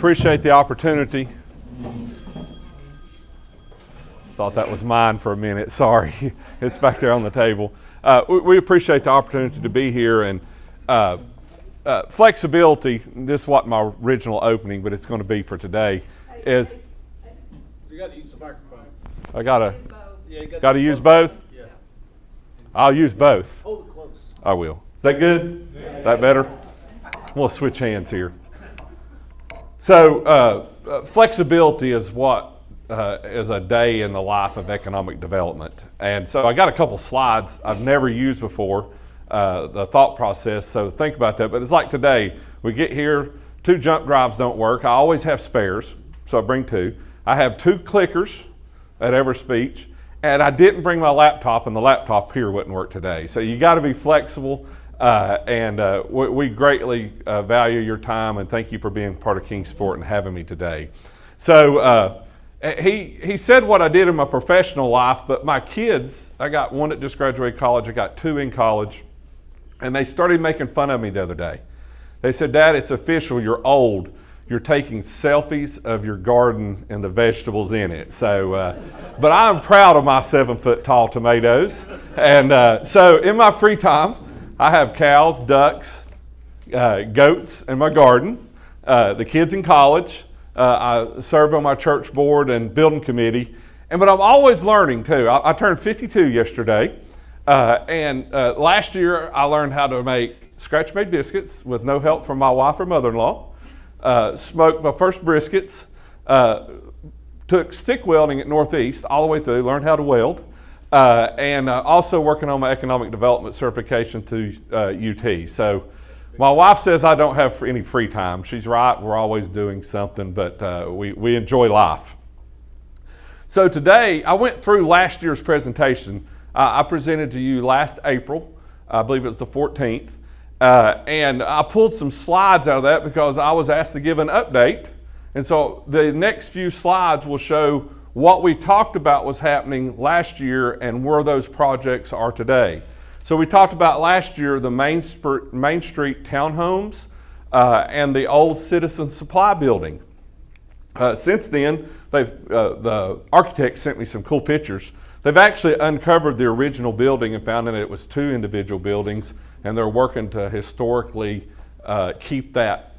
appreciate the opportunity. Thought that was mine for a minute. Sorry, it's back there on the table. We appreciate the opportunity to be here, and flexibility. This wasn't my original opening, but it's going to be for today. Is you got to use the microphone. I gotta use both. Yeah. I'll use both. Hold it close. I will. Is that good? Yeah. That better? We'll switch hands here. So flexibility is what is a day in the life of economic development. And so I got a couple slides I've never used before, the thought process, so think about that. But it's like today, we get here, 2 jump drives don't work. I always have spares, so I bring 2. I have 2 clickers at every speech, and I didn't bring my laptop, and the laptop here wouldn't work today. So you got to be flexible, and we greatly value your time, and thank you for being part of Kingsport and having me today. So he said what I did in my professional life, but my kids, I got one that just graduated college, I got 2 in college, and they started making fun of me the other day. They said, "Dad, it's official, you're old. You're taking selfies of your garden and the vegetables in it." So, but I'm proud of my 7-foot-tall tomatoes. And so in my free time, I have cows, ducks, goats in my garden, the kids in college. I serve on my church board and building committee. But I'm always learning too. I turned 52 yesterday. And last year I learned how to make scratch-made biscuits with no help from my wife or mother-in-law. Smoked my first briskets, took stick welding at Northeast all the way through, learned how to weld, and also working on my economic development certification through UT. So my wife says I don't have any free time. She's right, we're always doing something, but we enjoy life. So today, I went through last year's presentation. I presented to you last April, I believe it was the 14th. And I pulled some slides out of that because I was asked to give an update. And so the next few slides will show what we talked about was happening last year and where those projects are today. So we talked about last year the Main Street townhomes and the old Citizen Supply building. Since then, the architect sent me some cool pictures. They've actually uncovered the original building and found that it was 2 individual buildings, and they're working to historically keep that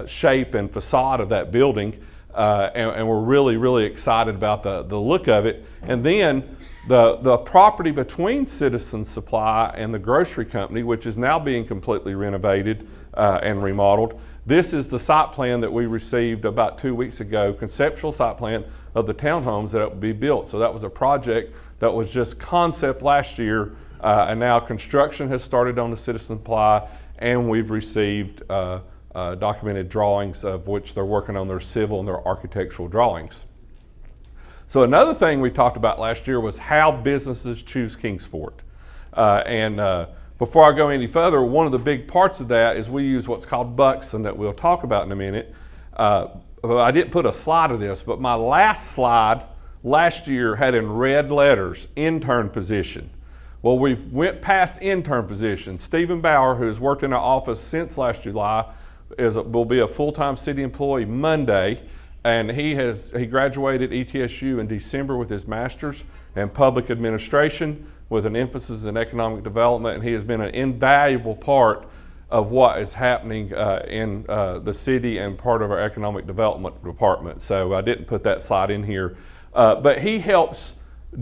shape and facade of that building, and we're really, really excited about the look of it. And then the property between Citizen Supply and the grocery company, which is now being completely renovated and remodeled. This is the site plan that we received about 2 weeks ago, conceptual site plan of the townhomes that would be built. So that was a project that was just concept last year, and now construction has started on the Citizen Supply, and we've received documented drawings of which they're working on their civil and their architectural drawings. So another thing we talked about last year was how businesses choose Kingsport. Before I go any further, one of the big parts of that is we use what's called Buxton that we'll talk about in a minute. I didn't put a slide of this, but my last slide last year had in red letters, intern position. Well, we went past intern position. Stephen Bauer, who has worked in our office since last July, will be a full-time city employee Monday, and he graduated ETSU in December with his master's in public administration with an emphasis in economic development, and he has been an invaluable part of what is happening in the city and part of our economic development department. So I didn't put that slide in here. But he helps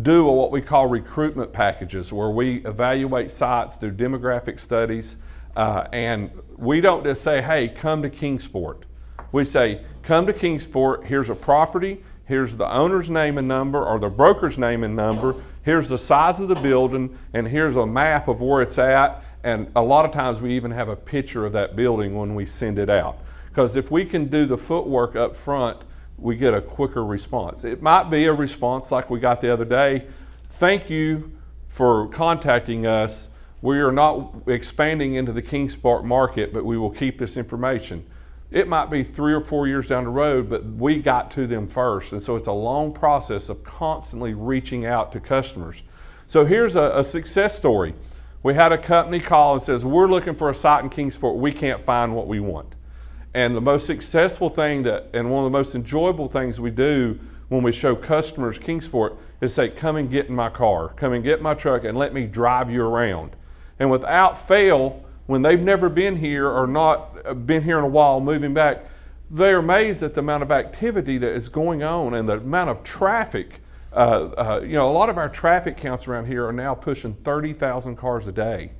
do what we call recruitment packages, where we evaluate sites, do demographic studies, and we don't just say, "Hey, come to Kingsport." We say, "Come to Kingsport, here's a property, here's the owner's name and number, or the broker's name and number, here's the size of the building, and here's a map of where it's at." And a lot of times we even have a picture of that building when we send it out. Because if we can do the footwork up front, we get a quicker response. It might be a response like we got the other day. "Thank you for contacting us. We are not expanding into the Kingsport market, but we will keep this information." It might be 3 or 4 years down the road, but we got to them first. And so it's a long process of constantly reaching out to customers. So here's a success story. We had a company call and says, "We're looking for a site in Kingsport. We can't find what we want." And the most successful thing and one of the most enjoyable things we do when we show customers Kingsport is say, come and get in my car, come and get my truck and let me drive you around. And without fail, when they've never been here or not been here in a while, moving back, they're amazed at the amount of activity that is going on and the amount of traffic. A lot of our traffic counts around here are now pushing 30,000 cars a day.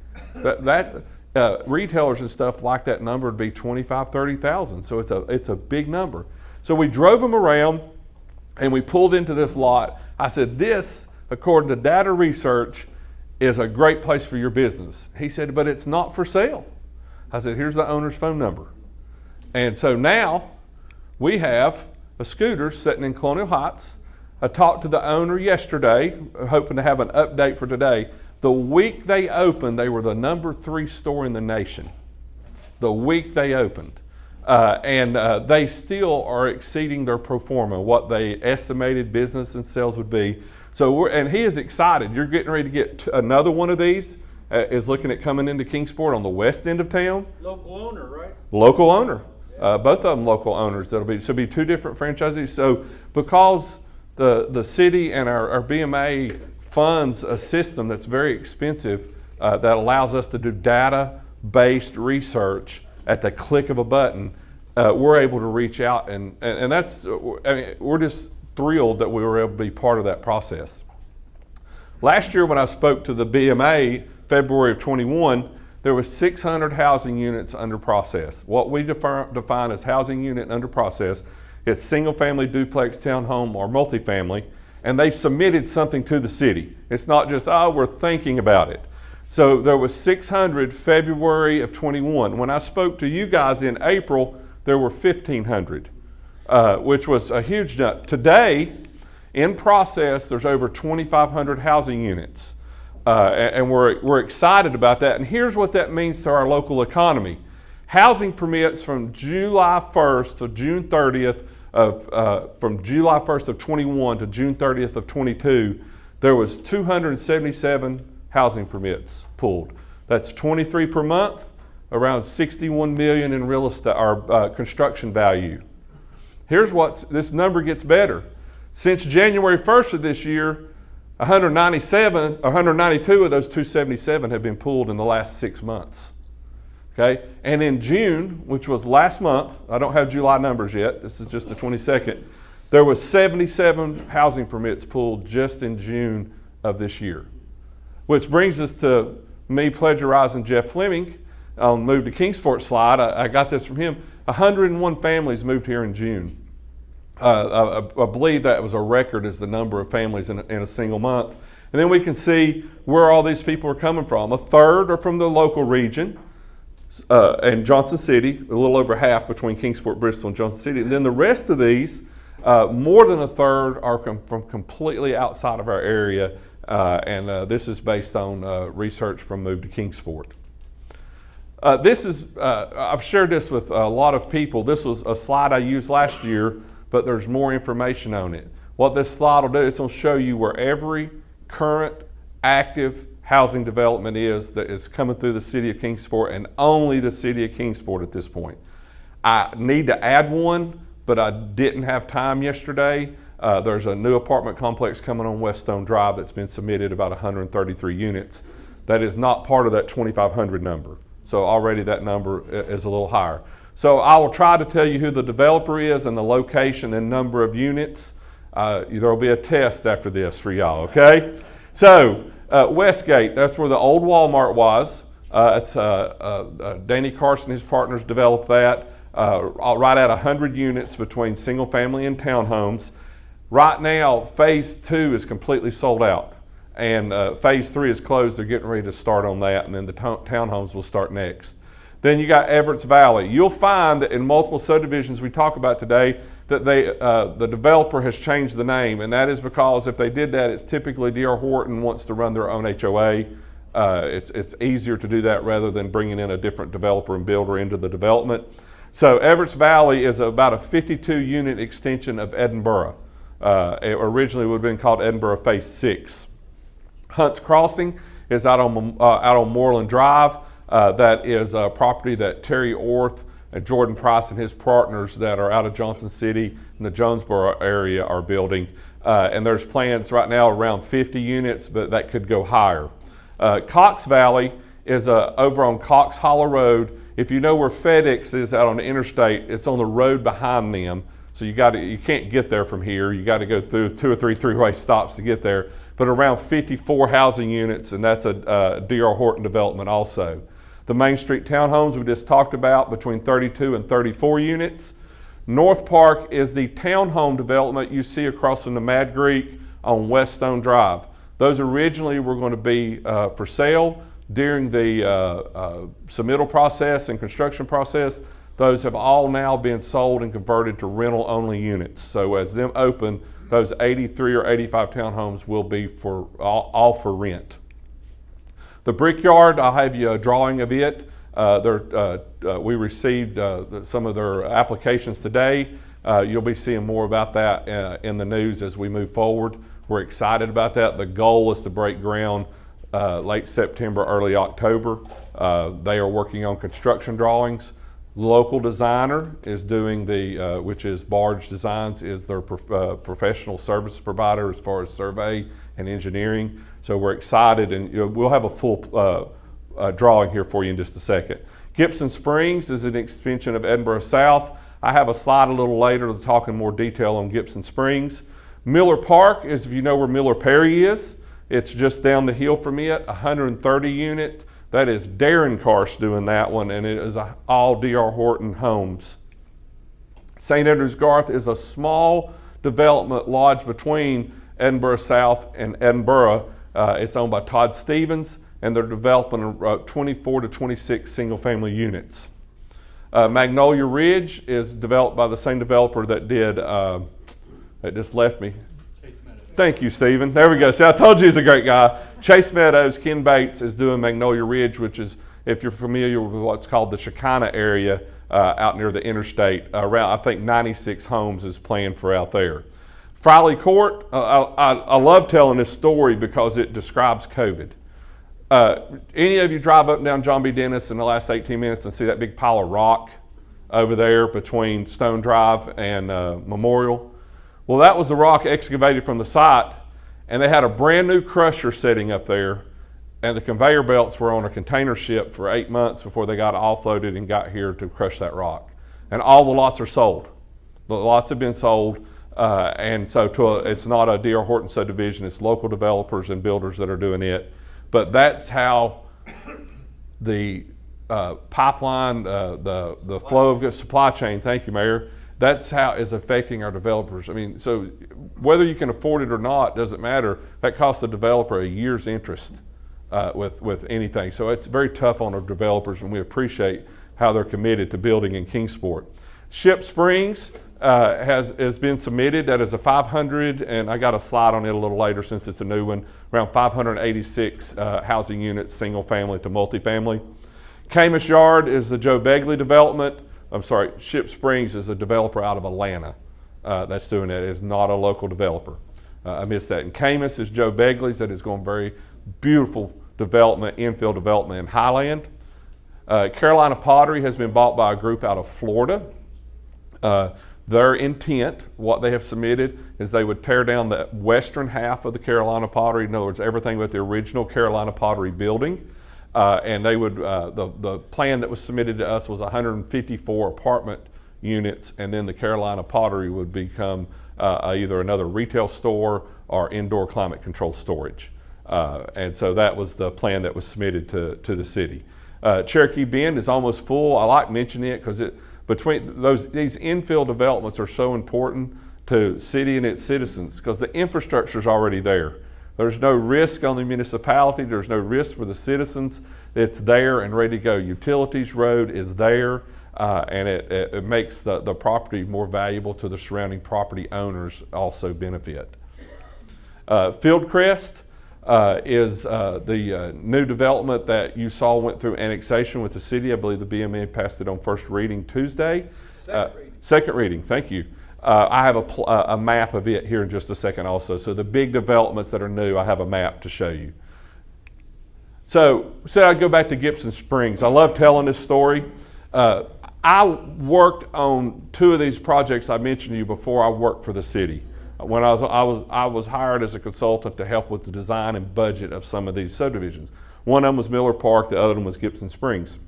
Retailers and stuff like that number would be 25, 30,000. So it's a big number. So we drove them around and we pulled into this lot. I said, this, according to data research, is a great place for your business. He said, but it's not for sale. I said, here's the owner's phone number. And so now we have a scooter sitting in Colonial Heights. I talked to the owner yesterday, hoping to have an update for today. The week they opened, they were the number 3 store in the nation. The week they opened. And they still are exceeding their pro forma, what they estimated business and sales would be. So and he is excited. You're getting ready to get another one of these. Is looking at coming into Kingsport on the west end of town. Local owner, right? Local owner. Both of them local owners. That'll be 2 different franchisees. So because the city and our BMA funds a system that's very expensive that allows us to do data-based research at the click of a button, we're able to reach out and that's, we're just thrilled that we were able to be part of that process. Last year when I spoke to the BMA, February of 21, there was 600 housing units under process. What we define as housing unit under process is single family, duplex, townhome, or multifamily, and they've submitted something to the city. It's not just, we're thinking about it. So there was 600 February of 21. When I spoke to you guys in April, there were 1,500, which was a huge jump. Today, in process, there's over 2,500 housing units. And we're excited about that. And here's what that means to our local economy. Housing permits from July 1st to June 30th from July 1st of 21 to June 30th of 22, there was 277 housing permits pulled. That's 23 per month, around 61 million in real estate or construction value. Here's this number gets better. Since January 1st of this year, 192 of those 277 have been pulled in the last 6 months. Okay, and in June, which was last month, I don't have July numbers yet, this is just the 22nd, there was 77 housing permits pulled just in June of this year. Which brings us to me plagiarizing Jeff Fleming on Move to Kingsport slide. I got this from him. 101 families moved here in June. I believe that was a record as the number of families in a single month. And then we can see where all these people are coming from. A third are from the local region and Johnson City, a little over half between Kingsport, Bristol, and Johnson City. And then the rest of these, more than a third are from completely outside of our area. And this is based on research from Move to Kingsport. I've shared this with a lot of people. This was a slide I used last year, but there's more information on it. What this slide will do is it'll show you where every current active housing development is that is coming through the city of Kingsport, and only the city of Kingsport at this point. I need to add one, but I didn't have time yesterday. There's a new apartment complex coming on West Stone Drive that's been submitted, about 133 units. That is not part of that 2,500 number. So already that number is a little higher. So I will try to tell you who the developer is and the location and number of units. There will be a test after this for y'all, okay? So Westgate, that's where the old Walmart was. Danny Carson and his partners developed that. Right at 100 units between single family and townhomes. Right now, phase 2 is completely sold out. And phase 3 is closed. They're getting ready to start on that, and then the townhomes will start next. Then you got Everett's Valley. You'll find that in multiple subdivisions we talk about today that the developer has changed the name, and that is because if they did that, it's typically D.R. Horton wants to run their own HOA. It's easier to do that rather than bringing in a different developer and builder into the development. So Everett's Valley is about a 52-unit extension of Edinburgh. It originally would have been called Edinburgh Phase 6. Hunt's Crossing is out on Moreland Drive. That is a property that Terry Orth Jordan Price and his partners that are out of Johnson City and the Jonesboro area are building. And there's plans right now around 50 units, but that could go higher. Cox Valley is over on Cox Hollow Road. If you know where FedEx is out on the interstate, it's on the road behind them. So you can't get there from here. You got to go through 2 or 3 three-way stops to get there. But around 54 housing units, and that's a D.R. Horton development also. The Main Street townhomes we just talked about, between 32 and 34 units. North Park is the townhome development you see across from the Mad Greek on West Stone Drive. Those originally were going to be for sale. During the submittal process and construction process, those have all now been sold and converted to rental-only units. So as them open, those 83 or 85 townhomes will be all for rent. The Brickyard, I'll have you a drawing of it. We received some of their applications today. You'll be seeing more about that in the news as we move forward. We're excited about that. The goal is to break ground late September, early October. They are working on construction drawings. Local designer is doing which is Barge Designs, is their professional service provider as far as survey and engineering. So we're excited, and we'll have a full drawing here for you in just a second. Gibson Springs is an extension of Edinburgh South. I have a slide a little later to talk in more detail on Gibson Springs. Miller Park is, if you know where Miller Perry is, it's just down the hill from it, 130 unit. That is Darren Karst doing that one, and it is all D.R. Horton homes. St. Andrews Garth is a small development lodged between Edinburgh South and Edinburgh. It's owned by Todd Stevens, and they're developing 24 to 26 single-family units. Magnolia Ridge is developed by the same developer that did, it just left me. Thank you, Stephen. There we go. See, I told you he's a great guy. Chase Meadows, Ken Bates is doing Magnolia Ridge, which is, if you're familiar with what's called the Shekinah area out near the interstate, around, I think 96 homes is planned for out there. Friley Court, I love telling this story because it describes COVID. Any of you drive up and down John B. Dennis in the last 18 minutes and see that big pile of rock over there between Stone Drive and Memorial? Well, that was the rock excavated from the site, and they had a brand new crusher setting up there, and the conveyor belts were on a container ship for 8 months before they got offloaded and got here to crush that rock. And all the lots are sold. The lots have been sold, and so it's not a D.R. Horton subdivision, it's local developers and builders that are doing it. But that's how the pipeline, the flow of goods, supply chain, thank you, Mayor, that's how it's affecting our developers. I mean, so whether you can afford it or not doesn't matter. That costs the developer a year's interest with anything. So it's very tough on our developers, and we appreciate how they're committed to building in Kingsport. Ship Springs has been submitted. That is a 500, and I got a slide on it a little later since it's a new one, around 586 housing units, single family to multifamily. Camus Yard is the Joe Begley development. I'm sorry, Ship Springs is a developer out of Atlanta that's doing it. It's not a local developer. I missed that. And Camus is Joe Begley's that is going very beautiful development, infill development in Highland. Carolina Pottery has been bought by a group out of Florida. Their intent, what they have submitted, is they would tear down the western half of the Carolina Pottery, in other words, everything but the original Carolina Pottery building. And they would, the plan that was submitted to us was 154 apartment units, and then the Carolina Pottery would become either another retail store or indoor climate controlled storage. And so that was the plan that was submitted to the city. Cherokee Bend is almost full. I like mentioning it because these infill developments are so important to city and its citizens because the infrastructure is already there. There's no risk on the municipality. There's no risk for the citizens. It's there and ready to go. Utilities road is there, and it makes the property more valuable to the surrounding property owners, also benefit. Fieldcrest is the new development that you saw went through annexation with the city. I believe the BMA passed it on first reading Tuesday. Second reading, thank you. I have a map of it here in just a second also. So the big developments that are new, I have a map to show you. So I'd go back to Gibson Springs. I love telling this story. I I worked on 2 of these projects I mentioned to you before I worked for the city. When I was hired as a consultant to help with the design and budget of some of these subdivisions. One of them was Miller Park, the other one was Gibson Springs.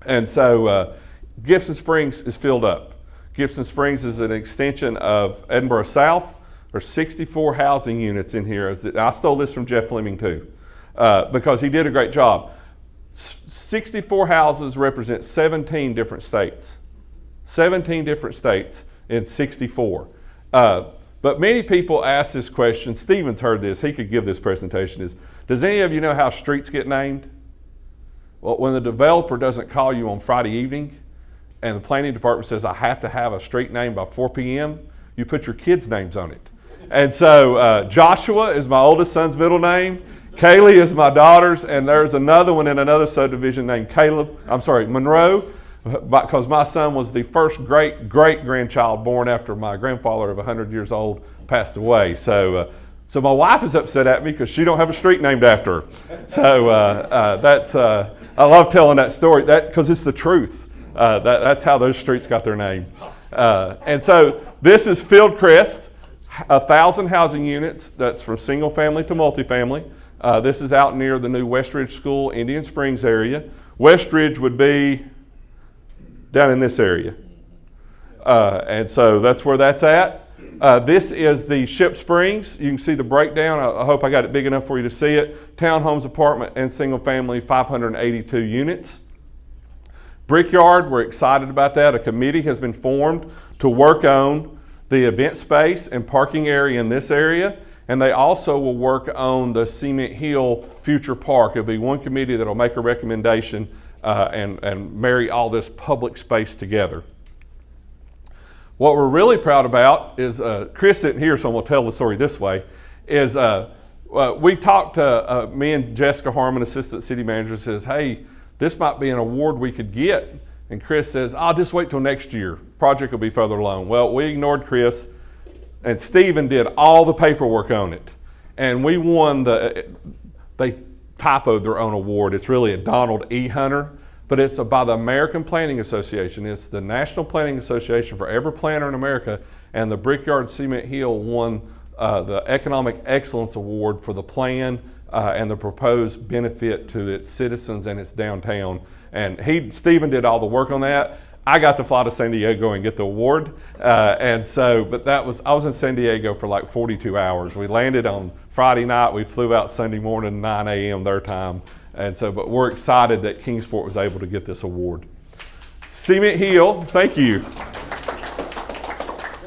And so Gibson Springs is filled up. Gibson Springs is an extension of Edinburgh South. There's 64 housing units in here. I stole this from Jeff Fleming too, because he did a great job. 64 houses represent 17 different states. 17 different states in 64. But many people ask this question. Stephen's heard this. He could give this presentation. Does any of you know how streets get named? Well, when the developer doesn't call you on Friday evening and the planning department says, I have to have a street name by 4 p.m., you put your kids' names on it. And so Joshua is my oldest son's middle name. Kaylee is my daughter's, and there's another one in another subdivision named Monroe, because my son was the first great-grandchild born after my grandfather of 100 years old passed away. So my wife is upset at me because she don't have a street named after her. So I love telling that story because it's the truth. That's how those streets got their name. And so this is Fieldcrest, 1,000 housing units. That's from single family to multifamily. This is out near the new Westridge School, Indian Springs area. Westridge would be down in this area. And so that's where that's at. This is the Ship Springs. You can see the breakdown. I hope I got it big enough for you to see it. Townhomes, apartment, and single family, 582 units. Brickyard, we're excited about that. A committee has been formed to work on the event space and parking area in this area. And they also will work on the Cement Hill Future Park. It'll be one committee that'll make a recommendation and marry all this public space together. What we're really proud about is, Chris isn't here, so I'm gonna tell the story this way, is we talked to, me and Jessica Harmon, Assistant City Manager, says, hey, this might be an award we could get. And Chris says, I'll just wait till next year. Project will be further along. Well, we ignored Chris, and Stephen did all the paperwork on it. And we won they typoed their own award. It's really a Donald E. Hunter, but it's by the American Planning Association. It's the National Planning Association for every planner in America, and the Brickyard Cement Hill won the Economic Excellence Award for the plan and the proposed benefit to its citizens and its downtown. And Stephen did all the work on that. I got to fly to San Diego and get the award. But I was in San Diego for like 42 hours. We landed on Friday night. We flew out Sunday morning, 9 a.m. their time. But we're excited that Kingsport was able to get this award. Cement Hill, thank you.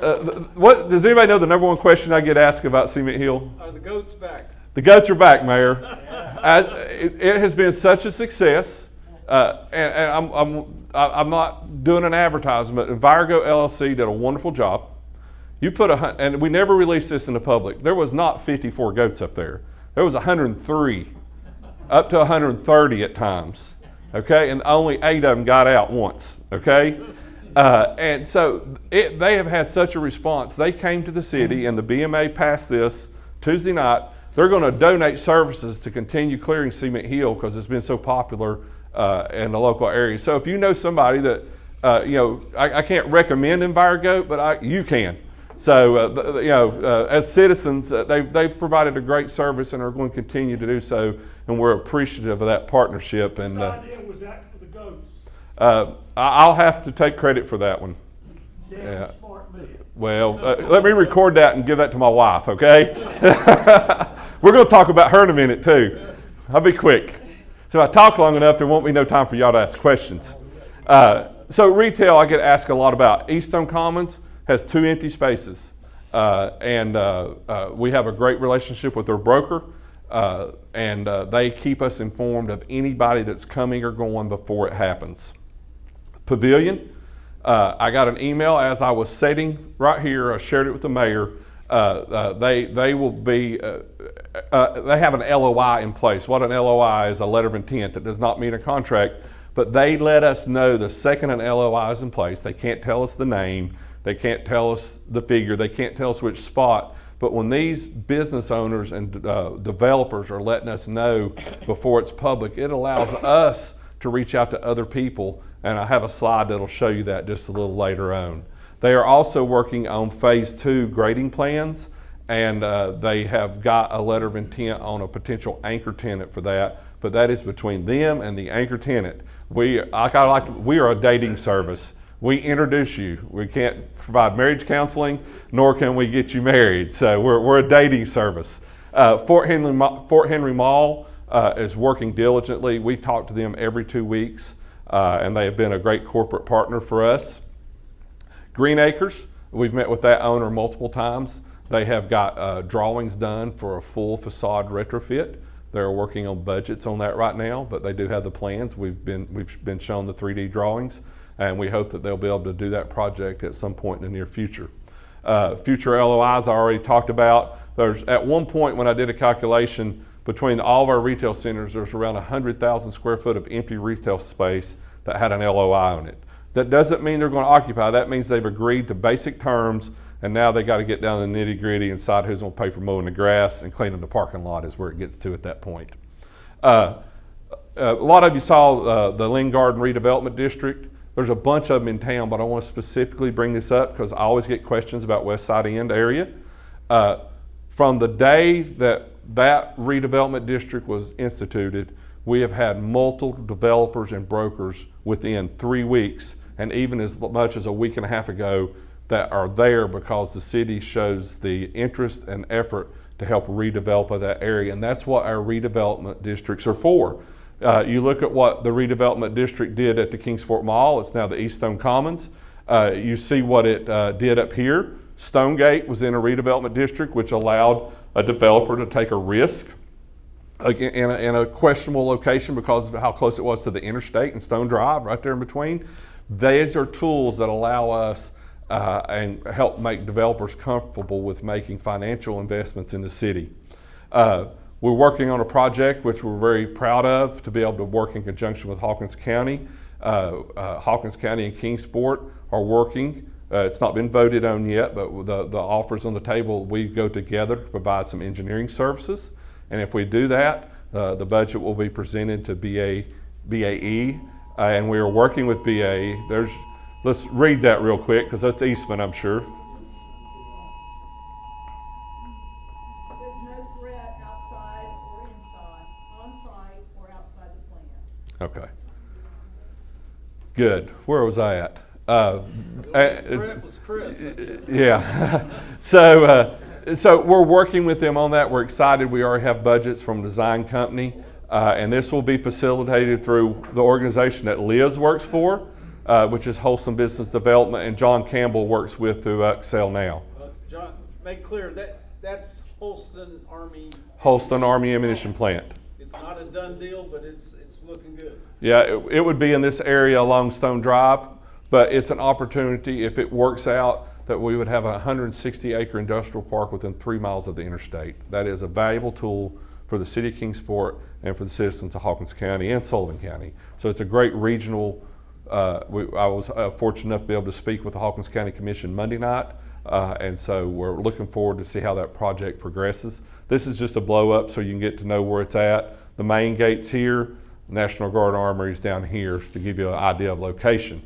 Does anybody know the number one question I get asked about Cement Hill? Are the goats back? The goats are back, Mayor. It has been such a success, and I'm not doing an advertisement. Envirogo LLC did a wonderful job. And we never released this in the public. There was not 54 goats up there. There was 103, up to 130 at times. Okay, and only 8 of them got out once. Okay, and so they have had such a response. They came to the city, and the BMA passed this Tuesday night. They're going to donate services to continue clearing Cement Hill because it's been so popular in the local area. So if you know somebody that, I can't recommend Envirogo, but you can. So, as citizens, they've provided a great service and are going to continue to do so, and we're appreciative of that partnership. And Whose idea was that for the goats? I'll have to take credit for that one. Damn smart man. Well, let me record that and give that to my wife, okay? We're going to talk about her in a minute, too. I'll be quick. So if I talk long enough, there won't be no time for y'all to ask questions. So retail, I get asked a lot about. Eaststone Commons has 2 empty spaces. And we have a great relationship with their broker. And they keep us informed of anybody that's coming or going before it happens. Pavilion. I got an email as I was sitting right here. I shared it with the mayor. They will be. They have an LOI in place. What an LOI is, a letter of intent that does not mean a contract. But they let us know the second an LOI is in place. They can't tell us the name. They can't tell us the figure. They can't tell us which spot. But when these business owners and developers are letting us know before it's public, it allows us to reach out to other people and I have a slide that'll show you that just a little later on. They are also working on phase 2 grading plans, and they have got a letter of intent on a potential anchor tenant for that, but that is between them and the anchor tenant. We are a dating service. We introduce you. We can't provide marriage counseling, nor can we get you married. So we're a dating service. Fort Henry Mall is working diligently. We talk to them every 2 weeks, and they have been a great corporate partner for us. Green Acres, we've met with that owner multiple times. They have got drawings done for a full facade retrofit. They're working on budgets on that right now, but they do have the plans. We've been shown the 3D drawings, and we hope that they'll be able to do that project at some point in the near future. Future LOIs I already talked about. There's at one point when I did a calculation between all of our retail centers, there's around 100,000 square foot of empty retail space that had an LOI on it. That doesn't mean they're going to occupy. That means they've agreed to basic terms, and now they got to get down to the nitty gritty and decide who's going to pay for mowing the grass and cleaning the parking lot is where it gets to at that point. A lot of you saw the Lynn Garden Redevelopment District. There's a bunch of them in town, but I want to specifically bring this up because I always get questions about West Side End area. From the day that redevelopment district was instituted, we have had multiple developers and brokers within 3 weeks, and even as much as a week and a half ago, that are there because the city shows the interest and effort to help redevelop that area. And that's what our redevelopment districts are for. You look at what the redevelopment district did at the Kingsport Mall. It's now the East Stone Commons. You see what it did up here. Stonegate was in a redevelopment district, which allowed a developer to take a risk in a questionable location because of how close it was to the interstate and Stone Drive, right there in between. These are tools that allow us and help make developers comfortable with making financial investments in the city. We're working on a project which we're very proud of to be able to work in conjunction with Hawkins County. Hawkins County and Kingsport are working. It's not been voted on yet, but the offers on the table, we go together to provide some engineering services. And if we do that, the budget will be presented to BAE, and we are working with BAE. Let's read that real quick because that's Eastman, I'm sure. There's no threat outside or inside, on-site or outside the plant. Okay. Good. Where was I at? Brett was Chris. Yeah. So we're working with them on that. We're excited. We already have budgets from a design company, and this will be facilitated through the organization that Liz works for, which is Wholesome Business Development, and John Campbell works with through Excel Now. John, make clear that's Holston Army. Holston Army Ammunition Plant. It's not a done deal, but it's looking good. Yeah, it would be in this area along Stone Drive, but it's an opportunity, if it works out, that we would have a 160-acre industrial park within 3 miles of the interstate. That is a valuable tool for the city of Kingsport and for the citizens of Hawkins County and Sullivan County. So it's a great regional, I was fortunate enough to be able to speak with the Hawkins County Commission Monday night, and so we're looking forward to see how that project progresses. This is just a blow up so you can get to know where it's at. The main gate's here, National Guard Armory is down here to give you an idea of location.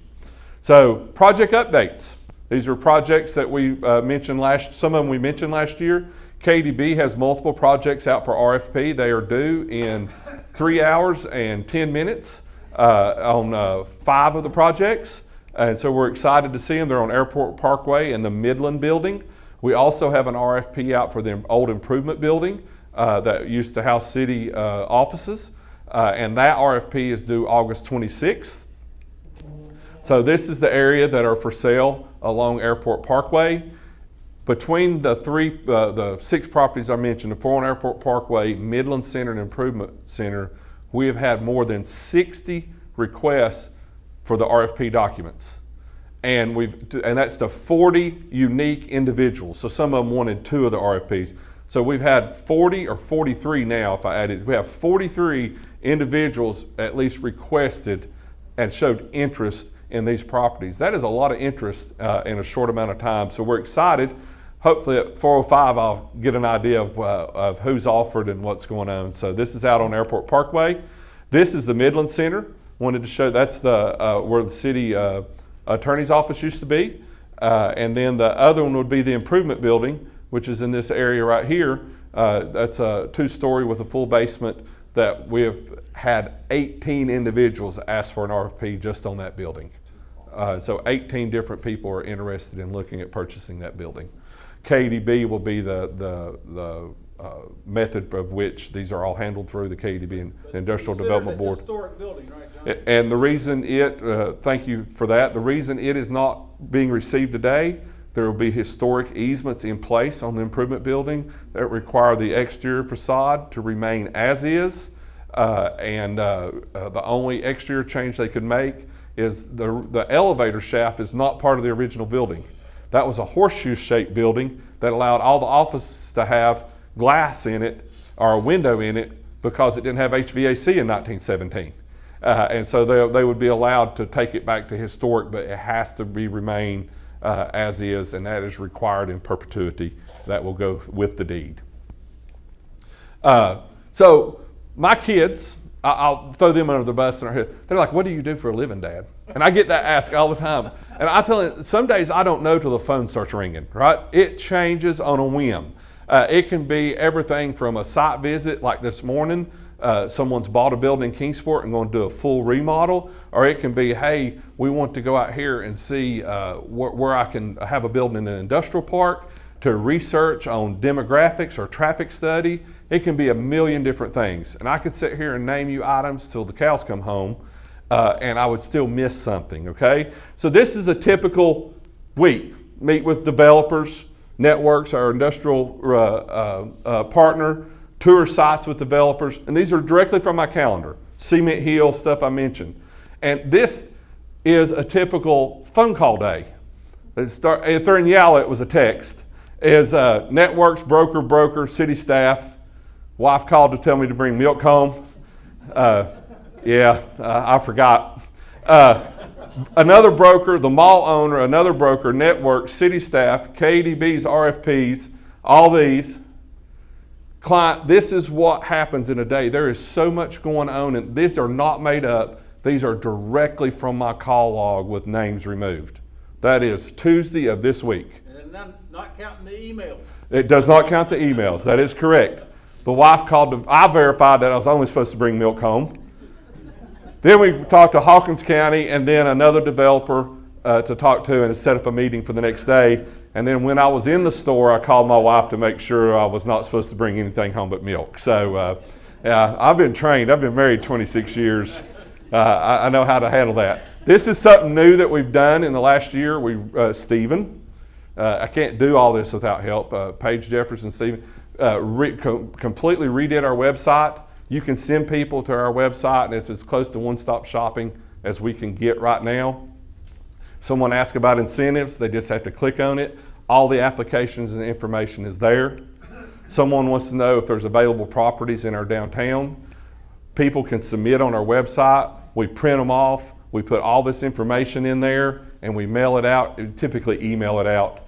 So project updates. These are projects that we mentioned some of them we mentioned last year. KDB has multiple projects out for RFP. They are due in 3 hours and 10 minutes on 5 of the projects. And so we're excited to see them. They're on Airport Parkway in the Midland building. We also have an RFP out for the old improvement building that used to house city offices. And that RFP is due August 26th. So this is the area that are for sale along Airport Parkway. Between the 6 properties I mentioned, the 4 on Airport Parkway, Midland Center and Improvement Center, we have had more than 60 requests for the RFP documents. And that's to 40 unique individuals. So some of them wanted 2 of the RFPs. So we've had 40 or 43 now, if I added, we have 43 individuals at least requested and showed interest in these properties. That is a lot of interest in a short amount of time. So we're excited. Hopefully at 4:05 I'll get an idea of who's offered and what's going on. So this is out on Airport Parkway. This is the Midland Center. Wanted to show that's the where the city attorney's office used to be. And then the other one would be the improvement building, which is in this area right here. That's a 2-story with a full basement that we've had 18 individuals ask for an RFP just on that building. So 18 different people are interested in looking at purchasing that building. KDB will be the method of which these are all handled through the KDB and Industrial Development Board. Historic building, right, John? And the reason thank you for that, the reason it is not being received today, there will be historic easements in place on the improvement building that require the exterior facade to remain as is. The only exterior change they could make is the elevator shaft is not part of the original building. That was a horseshoe-shaped building that allowed all the offices to have glass in it or a window in it because it didn't have HVAC in 1917. And so they would be allowed to take it back to historic, but it has to remain as is, and that is required in perpetuity. That will go with the deed. So my kids, I'll throw them under the bus in our head. They're like, "What do you do for a living, Dad?" And I get that asked all the time. And I tell them, some days I don't know till the phone starts ringing, right? It changes on a whim. It can be everything from a site visit like this morning. Someone's bought a building in Kingsport and going to do a full remodel, or it can be, hey, we want to go out here and see where I can have a building in an industrial park, to research on demographics or traffic study. It can be a million different things. And I could sit here and name you items till the cows come home, and I would still miss something, okay? So this is a typical week. Meet with developers, networks, our industrial partner, tour sites with developers, and these are directly from my calendar. Cement Hill, stuff I mentioned. And this is a typical phone call day. If they're in Yalla, it was a text. Is networks, broker, city staff. Wife called to tell me to bring milk home. I forgot. Another broker, the mall owner, another broker, network, city staff, KDB's RFPs, all these. Client, this is what happens in a day. There is so much going on, and these are not made up. These are directly from my call log with names removed. That is Tuesday of this week. And not counting the emails. It does not count the emails. That is correct. The wife called, I verified that I was only supposed to bring milk home. Then we talked to Hawkins County and then another developer to talk to and set up a meeting for the next day. And then when I was in the store, I called my wife to make sure I was not supposed to bring anything home but milk. So I've been trained. I've been married 26 years. I know how to handle that. This is something new that we've done in the last year. Stephen, I can't do all this without help. Paige Jefferson, Stephen, completely redid our website. You can send people to our website, and it's as close to one-stop shopping as we can get right now. Someone asks about incentives, they just have to click on it. All the applications and information is there. Someone wants to know if there's available properties in our downtown. People can submit on our website. We print them off. We put all this information in there, and we mail it out, typically email it out.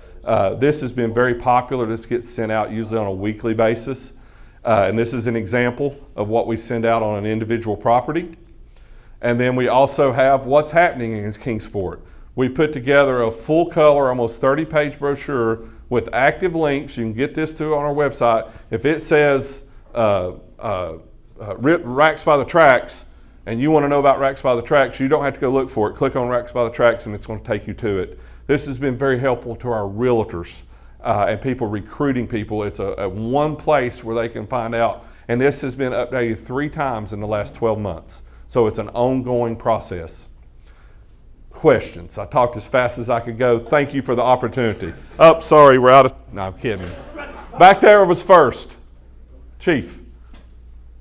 This has been very popular. This gets sent out usually on a weekly basis. And this is an example of what we send out on an individual property. And then we also have what's happening in Kingsport. We put together a full color, almost 30-page brochure with active links. You can get this to on our website. If it says Racks by the Tracks, and you want to know about Racks by the Tracks, you don't have to go look for it. Click on Racks by the Tracks and it's going to take you to it. This has been very helpful to our realtors and people recruiting people. It's a one place where they can find out, and this has been updated 3 times in the last 12 months. So it's an ongoing process. Questions? I talked as fast as I could go. Thank you for the opportunity. Oh, sorry, we're out of, no, I'm kidding. Back there was first. Chief.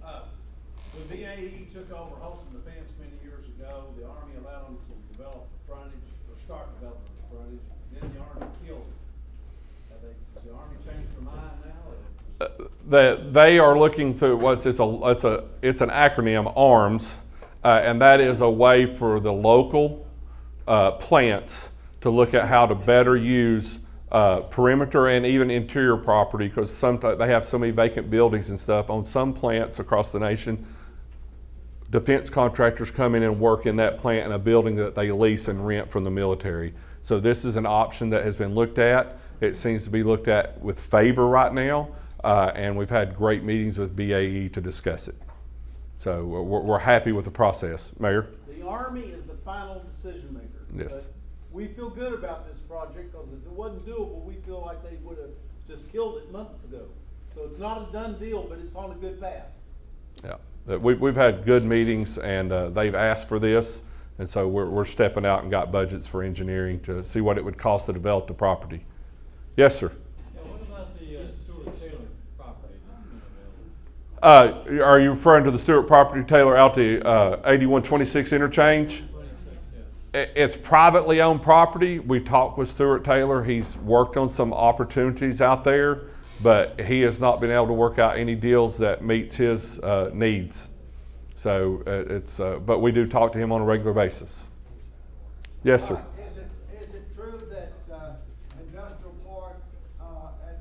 When BAE took over Holston Defense many years ago, the Army allowed them to develop the frontage, or start developing the frontage, then the Army killed it. Has the Army changed their mind now? They are looking through it's an acronym, ARMS, and that is a way for the local plants to look at how to better use perimeter and even interior property, because sometimes they have so many vacant buildings and stuff on some plants across the nation. defense contractors come in and work in that plant in a building that they lease and rent from the military. So this is an option that has been looked at. It seems to be looked at with favor right now, and we've had great meetings with BAE to discuss it. So we're happy with the process. Mayor? The Army is the final decision maker. Yes. But we feel good about this project because if it wasn't doable, we feel like they would have just killed it months ago. So it's not a done deal, but it's on a good path. Yeah, we've had good meetings, and they've asked for this, and so we're stepping out and got budgets for engineering to see what it would cost to develop the property. Yes, sir. Yeah, what about the Stewart Taylor property? Are you referring to the Stewart property, Taylor, out the 8126 interchange? 26, yeah. It's privately owned property. We talked with Stewart Taylor. He's worked on some opportunities out there, but he has not been able to work out any deals that meets his needs. So but we do talk to him on a regular basis. Yes, sir. Is it true that Industrial Park at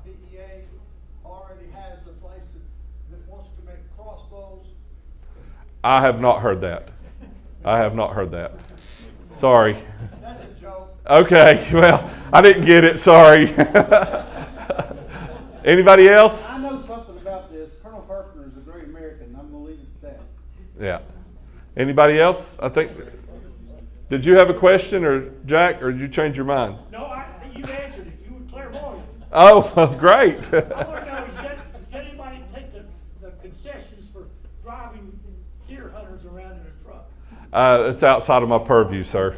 PEA already has a place that wants to make crossbows? I have not heard that. I have not heard that. Sorry. That's a joke. Okay, well, I didn't get it. Sorry. Anybody else? I know something about this. Colonel Carpenter is a great American. I'm going to leave it at that. Yeah. Anybody else? I think. Did you have a question, or Jack, or did you change your mind? No, you answered it. You were clairvoyant. Oh, well, great. I want to know, did anybody take the concessions for driving deer hunters around in a truck? It's outside of my purview, sir.